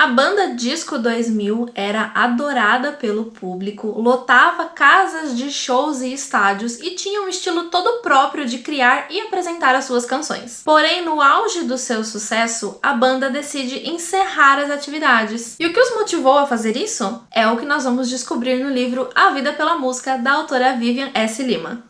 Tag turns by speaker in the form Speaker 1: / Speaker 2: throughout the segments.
Speaker 1: A banda Disco 2000 era adorada pelo público, lotava casas de shows e estádios e tinha um estilo todo próprio de criar e apresentar as suas canções. Porém, no auge do seu sucesso, a banda decide encerrar as atividades. E o que os motivou a fazer isso? É o que nós vamos descobrir no livro A Vida pela Música, da autora Vivian S. Lima.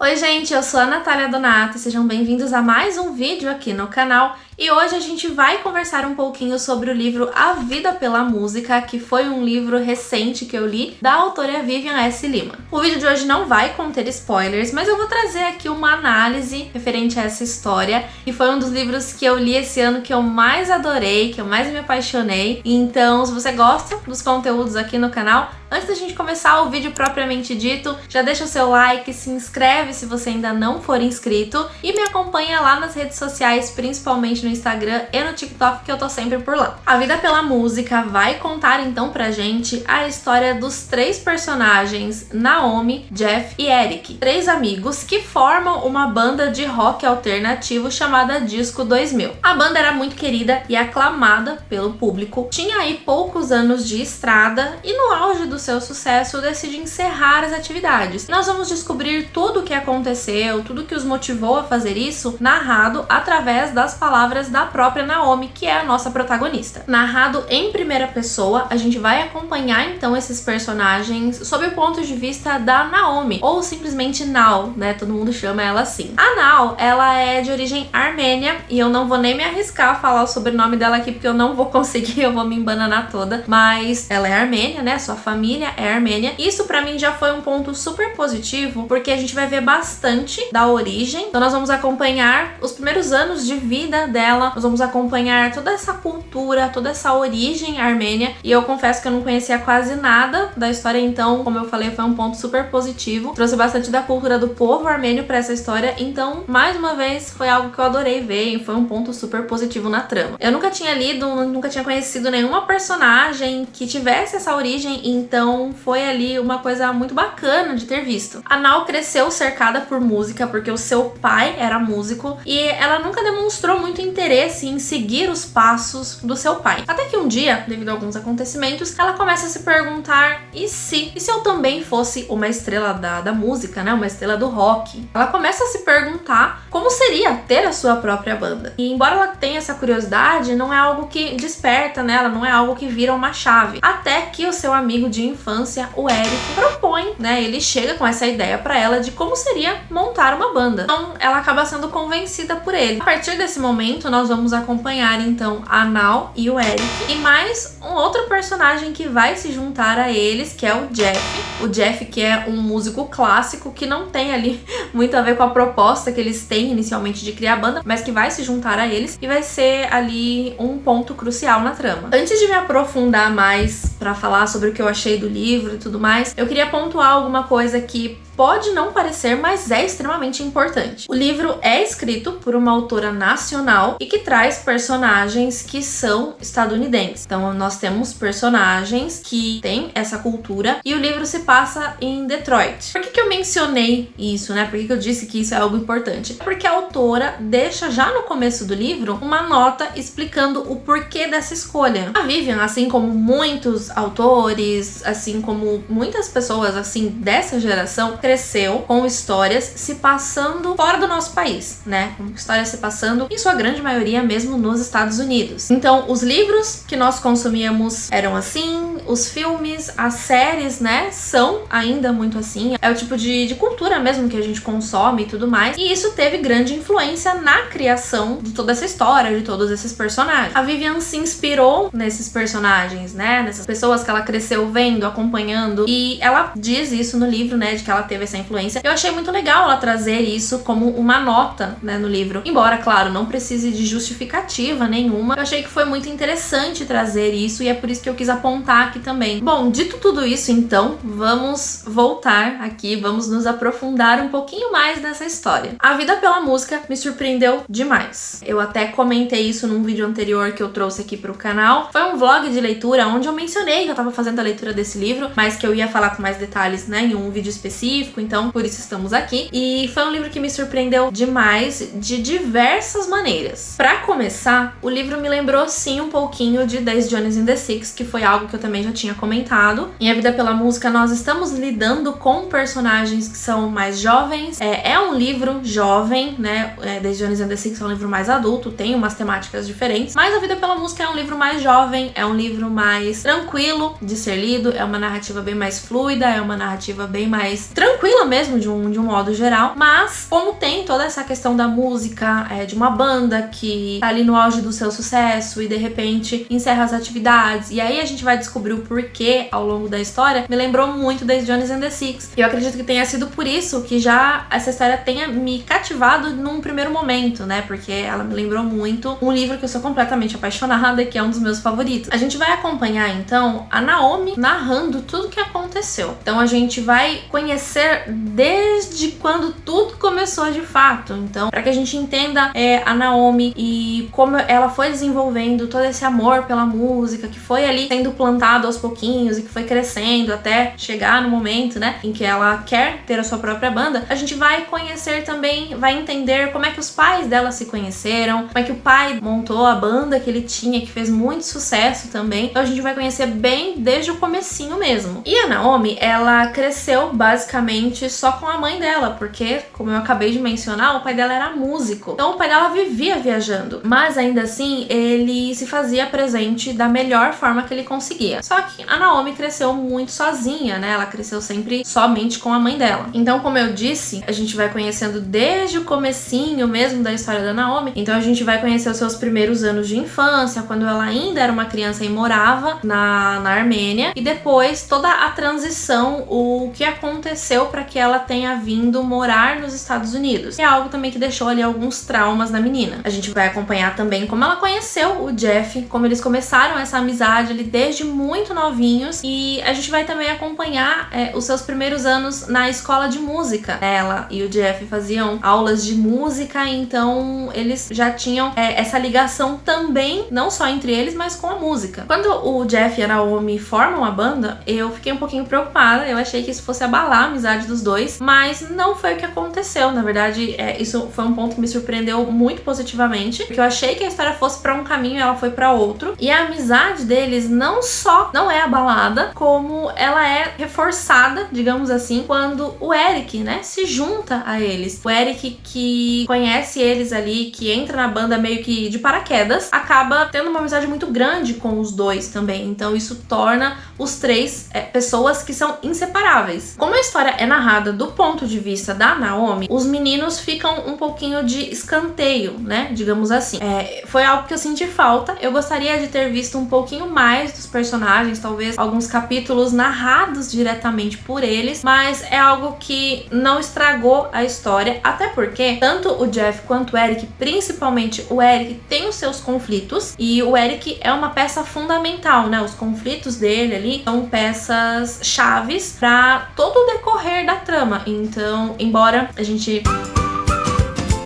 Speaker 1: Oi gente, eu sou a Natália Donato e sejam bem-vindos a mais um vídeo aqui no canal. E hoje a gente vai conversar um pouquinho sobre o livro A Vida pela Música, que foi um livro recente que eu li, da autora Vivian S. Lima. O vídeo de hoje não vai conter spoilers, mas eu vou trazer aqui uma análise referente a essa história, que foi um dos livros que eu li esse ano que eu mais adorei, que eu mais me apaixonei. Então, se você gosta dos conteúdos aqui no canal, antes da gente começar o vídeo propriamente dito, já deixa o seu like, se inscreve se você ainda não for inscrito e me acompanha lá nas redes sociais, principalmente no Instagram e no TikTok, que eu tô sempre por lá. A Vida pela Música vai contar então pra gente a história dos três personagens, Naomi, Jeff e Eric, três amigos que formam uma banda de rock alternativo chamada Disco 2000. A banda era muito querida e aclamada pelo público, tinha aí poucos anos de estrada e no auge do seu sucesso decide encerrar as atividades. Nós vamos descobrir tudo o que aconteceu, tudo que os motivou a fazer isso, narrado através das palavras da própria Naomi, que é a nossa protagonista. Narrado em primeira pessoa, a gente vai acompanhar então esses personagens sob o ponto de vista da Naomi, ou simplesmente Nao, né? Todo mundo chama ela assim. A Nao, ela é de origem armênia e eu não vou nem me arriscar a falar o sobrenome dela aqui porque eu não vou conseguir, eu vou me embananar toda, mas ela é armênia, né? Sua família é armênia. Isso pra mim já foi um ponto super positivo, porque a gente vai ver bastante da origem. Então nós vamos acompanhar os primeiros anos de vida dela, nós vamos acompanhar toda essa cultura, toda essa origem armênia, e eu confesso que eu não conhecia quase nada da história, então, como eu falei, foi um ponto super positivo. Trouxe bastante da cultura do povo armênio pra essa história, então, mais uma vez, foi algo que eu adorei ver e foi um ponto super positivo na trama. Eu nunca tinha lido, nunca tinha conhecido nenhuma personagem que tivesse essa origem, então foi ali uma coisa muito bacana de ter visto. A Nao cresceu cercada por música, porque o seu pai era músico, e ela nunca demonstrou muito interesse em seguir os passos do seu pai. Até que um dia, devido a alguns acontecimentos, ela começa a se perguntar, e se eu também fosse uma estrela da música, né? Uma estrela do rock? Ela começa a se perguntar como seria ter a sua própria banda. E embora ela tenha essa curiosidade, não é algo que desperta nela, não é algo que vira uma chave. Até que o seu amigo de infância, o Eric, propõe, né? Ele chega com essa ideia pra ela de como seria montar uma banda. Então, ela acaba sendo convencida por ele. A partir desse momento, nós vamos acompanhar então a Nao e o Eric e mais um outro personagem que vai se juntar a eles, que é o Jeff. O Jeff, que é um músico clássico que não tem ali muito a ver com a proposta que eles têm inicialmente de criar a banda, mas que vai se juntar a eles e vai ser ali um ponto crucial na trama. Antes de me aprofundar mais pra falar sobre o que eu achei do livro e tudo mais, eu queria pontuar alguma coisa que pode não parecer, mas é extremamente importante. O livro é escrito por uma autora nacional e que traz personagens que são estadunidenses. Então nós temos personagens que têm essa cultura e o livro se passa em Detroit. Por que eu mencionei isso, né? Por que eu disse que isso é algo importante? Porque a autora deixa já no começo do livro uma nota explicando o porquê dessa escolha. A Vivian, assim como muitos autores, assim como muitas pessoas assim dessa geração, cresceu com histórias se passando fora do nosso país, né? Com histórias se passando, em sua grande maioria, mesmo nos Estados Unidos. Então, os livros que nós consumíamos eram assim, os filmes, as séries, né? São ainda muito assim. É o tipo de cultura mesmo que a gente consome e tudo mais. E isso teve grande influência na criação de toda essa história, de todos esses personagens. A Vivian se inspirou nesses personagens, né? Nessas pessoas que ela cresceu vendo, acompanhando. E ela diz isso no livro, né? De que ela teve essa influência. Eu achei muito legal ela trazer isso como uma nota, né, no livro. Embora, claro, não precise de justificativa nenhuma, eu achei que foi muito interessante trazer isso e é por isso que eu quis apontar aqui também. Bom, dito tudo isso, então, vamos voltar aqui, vamos nos aprofundar um pouquinho mais nessa história. A Vida pela Música me surpreendeu demais. Eu até comentei isso num vídeo anterior que eu trouxe aqui pro canal. Foi um vlog de leitura onde eu mencionei que eu tava fazendo a leitura desse livro, mas que eu ia falar com mais detalhes, né, em um vídeo específico científico, então por isso estamos aqui. E foi um livro que me surpreendeu demais, de diversas maneiras. Pra começar, o livro me lembrou sim um pouquinho de 10 Johnnies and the Six, que foi algo que eu também já tinha comentado. Em A Vida pela Música, nós estamos lidando com personagens que são mais jovens. É um livro jovem, né? 10 Johnnies and the Six é um livro mais adulto, tem umas temáticas diferentes, mas A Vida pela Música é um livro mais jovem, é um livro mais tranquilo de ser lido, é uma narrativa bem mais fluida, é uma narrativa bem mais tranquila mesmo, de um modo geral. Mas, como tem toda essa questão da música, de uma banda que tá ali no auge do seu sucesso e de repente encerra as atividades, e aí a gente vai descobrir o porquê ao longo da história, me lembrou muito das Johnnies and the Six. E eu acredito que tenha sido por isso que já essa história tenha me cativado num primeiro momento, né? Porque ela me lembrou muito um livro que eu sou completamente apaixonada, que é um dos meus favoritos. A gente vai acompanhar então a Naomi narrando tudo o que aconteceu. Então a gente vai conhecer desde quando tudo começou de fato. Então, para que a gente entenda a Naomi e como ela foi desenvolvendo todo esse amor pela música, que foi ali sendo plantado aos pouquinhos e que foi crescendo até chegar no momento, né, em que ela quer ter a sua própria banda, a gente vai conhecer também, vai entender como é que os pais dela se conheceram, como é que o pai montou a banda que ele tinha, que fez muito sucesso também. Então a gente vai conhecer bem desde o comecinho mesmo. E a Naomi, ela cresceu basicamente só com a mãe dela, porque, como eu acabei de mencionar, o pai dela era músico. Então o pai dela vivia viajando, mas ainda assim ele se fazia presente da melhor forma que ele conseguia. Só que a Naomi cresceu muito sozinha, né? Ela cresceu sempre somente com a mãe dela. Então, como eu disse, a gente vai conhecendo desde o comecinho mesmo da história da Naomi. Então a gente vai conhecer os seus primeiros anos de infância, quando ela ainda era uma criança e morava na Armênia, e depois toda a transição, o que aconteceu para que ela tenha vindo morar nos Estados Unidos. É algo também que deixou ali alguns traumas na menina. A gente vai acompanhar também como ela conheceu o Jeff, como eles começaram essa amizade ali desde muito novinhos, e a gente vai também acompanhar os seus primeiros anos na escola de música. Ela e o Jeff faziam aulas de música, então eles já tinham essa ligação também, não só entre eles, mas com a música. Quando o Jeff e a Naomi formam a banda, eu fiquei um pouquinho preocupada, eu achei que isso fosse abalar a amizade dos dois, mas não foi o que aconteceu. Na verdade, isso foi um ponto que me surpreendeu muito positivamente, porque eu achei que a história fosse pra um caminho e ela foi pra outro, e a amizade deles não só não é abalada, como ela é reforçada, digamos assim, quando o Eric, né, se junta a eles. O Eric, que conhece eles ali, que entra na banda meio que de paraquedas, acaba tendo uma amizade muito grande com os dois também. Então isso torna os três pessoas que são inseparáveis. Como a história é narrada do ponto de vista da Naomi, os meninos ficam um pouquinho de escanteio, né, digamos assim. Foi algo que eu senti falta. Eu gostaria de ter visto um pouquinho mais dos personagens, talvez alguns capítulos narrados diretamente por eles, mas é algo que não estragou a história, até porque tanto o Jeff quanto o Eric, principalmente o Eric, tem os seus conflitos, e o Eric é uma peça fundamental, né? Os conflitos dele ali são peças chaves para todo o decorrer da trama. Então, embora a gente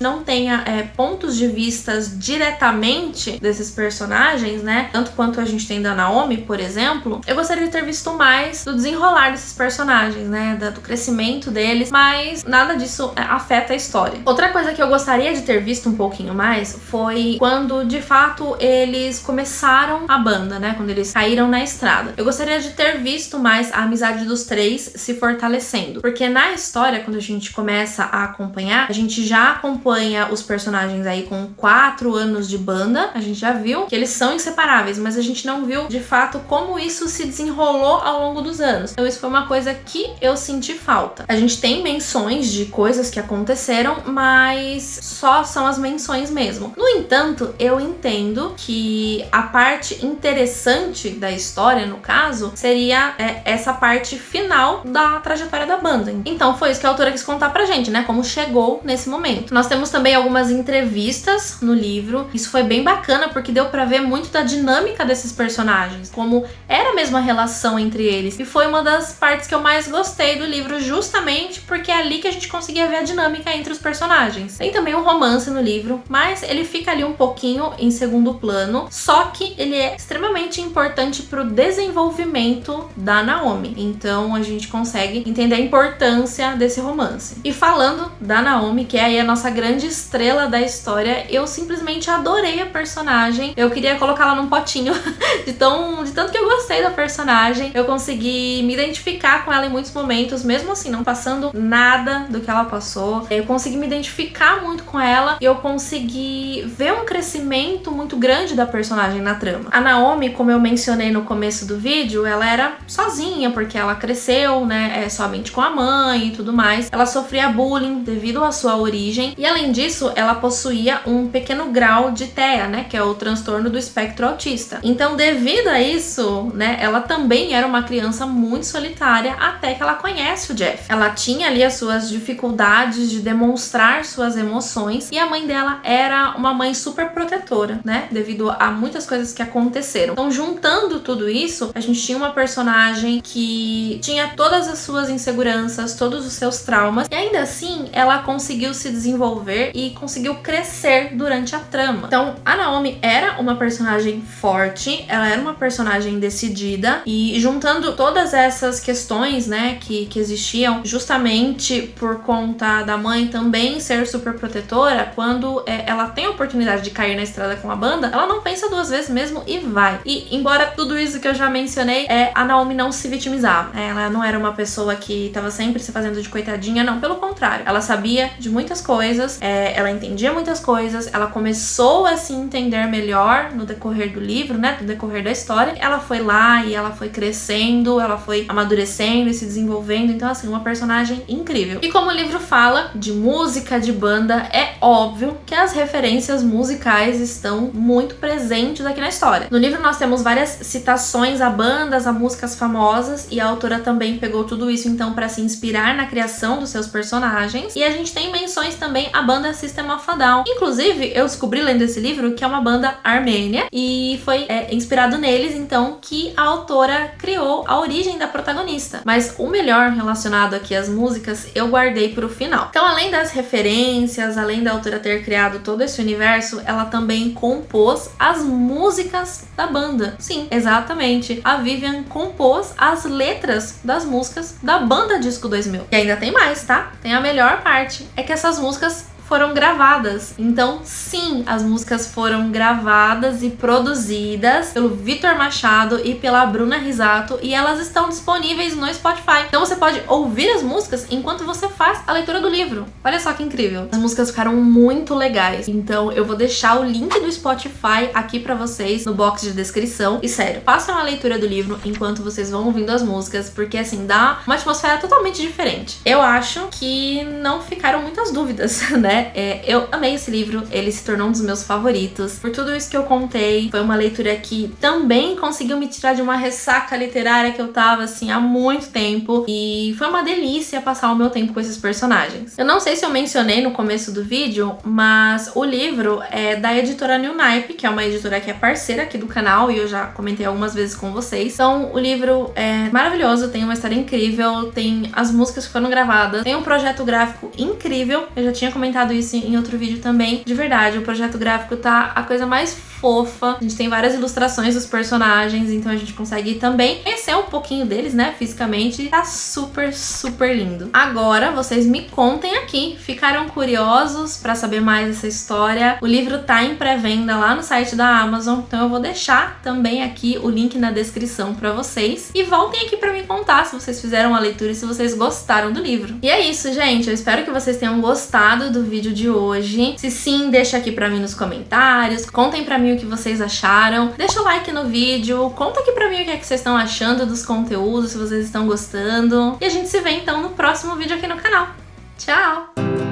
Speaker 1: não tenha pontos de vistas diretamente desses personagens, né, tanto quanto a gente tem da Naomi, por exemplo, eu gostaria de ter visto mais do desenrolar desses personagens, né, do crescimento deles, mas nada disso afeta a história. Outra coisa que eu gostaria de ter visto um pouquinho mais foi quando, de fato, eles começaram a banda, né, quando eles caíram na estrada. Eu gostaria de ter visto mais a amizade dos três se fortalecendo, porque na história, quando a gente começa a acompanhar, a gente já acompanha os personagens aí com 4 anos de banda. A gente já viu que eles são inseparáveis, mas a gente não viu de fato como isso se desenrolou ao longo dos anos. Então isso foi uma coisa que eu senti falta. A gente tem menções de coisas que aconteceram, mas só são as menções mesmo. No entanto, eu entendo que a parte interessante da história, no caso, seria essa parte final da trajetória da banda. Então foi isso que a autora quis contar pra gente, né? Como chegou nesse momento. Nós temos temos também algumas entrevistas no livro. Isso foi bem bacana porque deu pra ver muito da dinâmica desses personagens, como era a mesma relação entre eles. E foi uma das partes que eu mais gostei do livro, justamente porque é ali que a gente conseguia ver a dinâmica entre os personagens. Tem também um romance no livro, mas ele fica ali um pouquinho em segundo plano, só que ele é extremamente importante pro desenvolvimento da Naomi. Então a gente consegue entender a importância desse romance. E falando da Naomi, que é aí a nossa grande estrela da história, eu simplesmente adorei a personagem. Eu queria colocá-la num potinho de tanto que eu gostei da personagem. Eu consegui me identificar com ela em muitos momentos, mesmo assim, não passando nada do que ela passou. Eu consegui me identificar muito com ela e eu consegui ver um crescimento muito grande da personagem na trama. A Naomi, como eu mencionei no começo do vídeo, ela era sozinha, porque ela cresceu, né, somente com a mãe e tudo mais. Ela sofria bullying devido à sua origem e, além disso, ela possuía um pequeno grau de TEA, né, que é o transtorno do espectro autista. Então, devido a isso, né, ela também era uma criança muito solitária até que ela conhece o Jeff. Ela tinha ali as suas dificuldades de demonstrar suas emoções e a mãe dela era uma mãe super protetora, né, devido a muitas coisas que aconteceram. Então, juntando tudo isso, a gente tinha uma personagem que tinha todas as suas inseguranças, todos os seus traumas, e ainda assim ela conseguiu se desenvolver e conseguiu crescer durante a trama. Então, a Naomi era uma personagem forte, ela era uma personagem decidida, e juntando todas essas questões, né, que existiam justamente por conta da mãe também ser super protetora, quando ela tem a oportunidade de cair na estrada com a banda, ela não pensa duas vezes mesmo e vai. E embora tudo isso que eu já mencionei, a Naomi não se vitimizava. Ela não era uma pessoa que tava sempre se fazendo de coitadinha, não, pelo contrário. Ela sabia de muitas coisas, ela entendia muitas coisas, ela começou a se entender melhor no decorrer do livro, né, no decorrer da história. Ela foi lá e ela foi crescendo, ela foi amadurecendo e se desenvolvendo, então assim, uma personagem incrível. E como o livro fala de música, de banda, é óbvio que as referências musicais estão muito presentes aqui na história. No livro nós temos várias citações a bandas, a músicas famosas, e a autora também pegou tudo isso então para se inspirar na criação dos seus personagens. E a gente tem menções também à banda System of a Down. Inclusive, eu descobri lendo esse livro que é uma banda armênia e foi inspirado neles então que a autora criou a origem da protagonista. Mas o melhor relacionado aqui às músicas eu guardei pro final. Então, além das referências, além da autora ter criado todo esse universo, ela também compôs as músicas da banda. Sim, exatamente. A Vivian compôs as letras das músicas da banda Disco 2000. E ainda tem mais, tá? Tem a melhor parte. É que essas músicas foram gravadas. Então, sim, as músicas foram gravadas e produzidas pelo Vitor Machado e pela Bruna Risato, e elas estão disponíveis no Spotify. Então você pode ouvir as músicas enquanto você faz a leitura do livro. Olha só que incrível. As músicas ficaram muito legais. Então eu vou deixar o link do Spotify aqui pra vocês no box de descrição. E sério, façam a leitura do livro enquanto vocês vão ouvindo as músicas, porque assim, dá uma atmosfera totalmente diferente. Eu acho que não ficaram muitas dúvidas, né? Eu amei esse livro, ele se tornou um dos meus favoritos. Por tudo isso que eu contei, foi uma leitura que também conseguiu me tirar de uma ressaca literária que eu tava, assim, há muito tempo. E foi uma delícia passar o meu tempo com esses personagens. Eu não sei se eu mencionei no começo do vídeo, mas o livro é da editora New Naipe, que é uma editora que é parceira aqui do canal, e eu já comentei algumas vezes com vocês. Então, o livro é maravilhoso, tem uma história incrível, tem as músicas que foram gravadas, tem um projeto gráfico incrível. Eu já tinha comentado isso em outro vídeo também. De verdade, o projeto gráfico tá a coisa mais fofa. A gente tem várias ilustrações dos personagens, então a gente consegue também conhecer um pouquinho deles, né, fisicamente. Tá super, super lindo. Agora, vocês me contem aqui. Ficaram curiosos pra saber mais dessa história? O livro tá em pré-venda lá no site da Amazon, então eu vou deixar também aqui o link na descrição pra vocês. E voltem aqui pra me contar se vocês fizeram a leitura e se vocês gostaram do livro. E é isso, gente. Eu espero que vocês tenham gostado do vídeo de hoje. Se sim, deixa aqui pra mim nos comentários. Contem pra mim o que vocês acharam. Deixa o like no vídeo. Conta aqui pra mim o que é que vocês estão achando dos conteúdos, se vocês estão gostando. E a gente se vê então no próximo vídeo aqui no canal. Tchau!